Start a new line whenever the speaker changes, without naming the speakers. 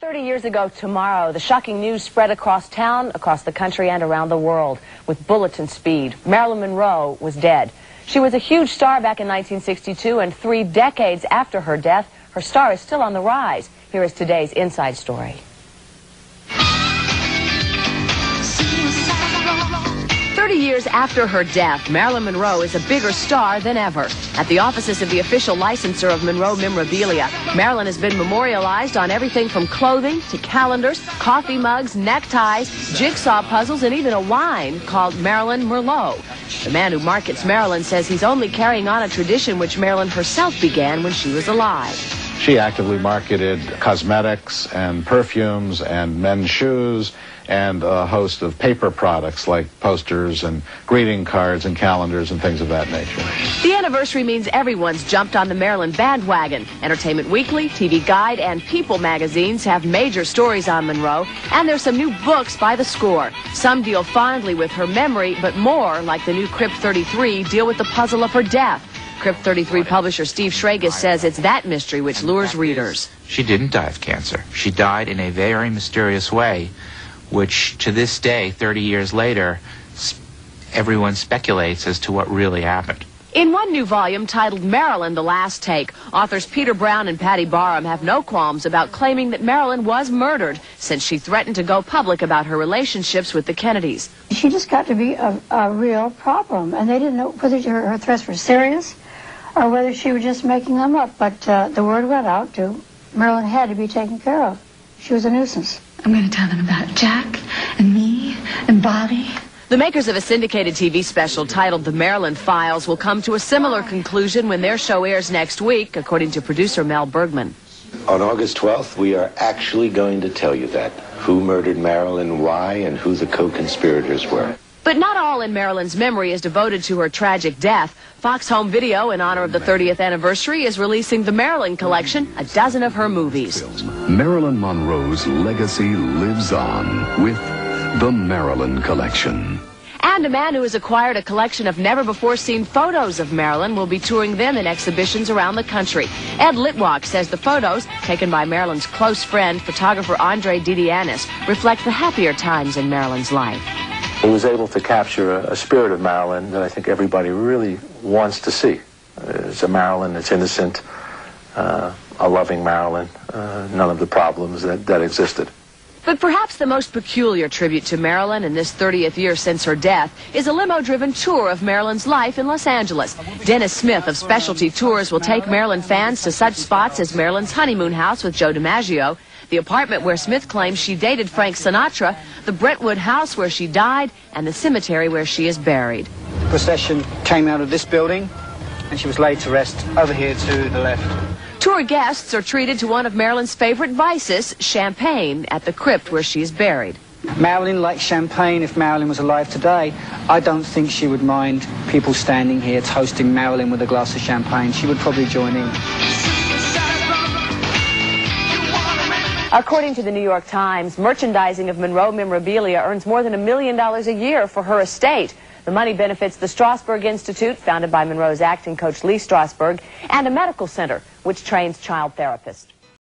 30 years ago tomorrow, the shocking news spread across town, across the country, and around the world with bulletin speed. Marilyn Monroe was dead. She was a huge star back in 1962, and 3 decades after her death, her star is still on the rise. Here is today's Inside Story. 30 years after her death, Marilyn Monroe is a bigger star than ever. At the offices of the official licensor of Monroe memorabilia, Marilyn has been memorialized on everything from clothing to calendars, coffee mugs, neckties, jigsaw puzzles, and even a wine called Marilyn Merlot. The man who markets Marilyn says he's only carrying on a tradition which Marilyn herself began when she was alive.
She actively marketed cosmetics and perfumes and men's shoes and a host of paper products like posters and greeting cards and calendars and things of that nature.
The anniversary means everyone's jumped on the Marilyn bandwagon. Entertainment Weekly, TV Guide, and People magazines have major stories on Monroe, and there's some new books by the score. Some deal fondly with her memory, but more, like the new Crypt 33, deal with the puzzle of her death. Crypt 33 publisher Steve Schragus says it's that mystery which lures readers.
She didn't die of cancer. She died in a very mysterious way, which to this day, 30 years later, everyone speculates as to what really happened.
In one new volume titled Marilyn, The Last Take, authors Peter Brown and Patty Barham have no qualms about claiming that Marilyn was murdered, since she threatened to go public about her relationships with the Kennedys.
She just got to be a real problem, and they didn't know whether her threats were serious or whether she was just making them up. But the word went out to Marilyn had to be taken care of. She was a nuisance.
I'm going to tell them about Jack and me and Bobby.
The makers of a syndicated TV special titled The Marilyn Files will come to a similar conclusion when their show airs next week, according to producer Mel Bergman.
On August 12th, we are actually going to tell you that. Who murdered Marilyn, why, and who the co-conspirators were.
But not all in Marilyn's memory is devoted to her tragic death. Fox Home Video, in honor of the 30th anniversary, is releasing the Marilyn Collection, a dozen of her movies.
Marilyn Monroe's legacy lives on with the Marilyn Collection.
And a man who has acquired a collection of never-before-seen photos of Marilyn will be touring them in exhibitions around the country. Ed Litwack says the photos, taken by Marilyn's close friend, photographer Andre Didianis, reflect the happier times in Marilyn's life.
He was able to capture a spirit of Marilyn that I think everybody really wants to see. It's a Marilyn that's innocent, a loving Marilyn, none of the problems that existed.
But perhaps the most peculiar tribute to Marilyn in this 30th year since her death is a limo-driven tour of Marilyn's life in Los Angeles. Dennis Smith of Specialty Tours will take Marilyn fans to such spots as Marilyn's honeymoon house with Joe DiMaggio, the apartment where Smith claims she dated Frank Sinatra, the Brentwood house where she died, and the cemetery where she is buried.
The procession came out of this building, and she was laid to rest over here to the left.
Tour guests are treated to one of Marilyn's favorite vices, champagne, at the crypt where she is buried.
Marilyn likes champagne. If Marilyn was alive today, I don't think she would mind people standing here toasting Marilyn with a glass of champagne. She would probably join in.
According to the New York Times, merchandising of Monroe memorabilia earns more than $1 million a year for her estate. The money benefits the Strasberg Institute, founded by Monroe's acting coach Lee Strasberg, and a medical center, which trains child therapists.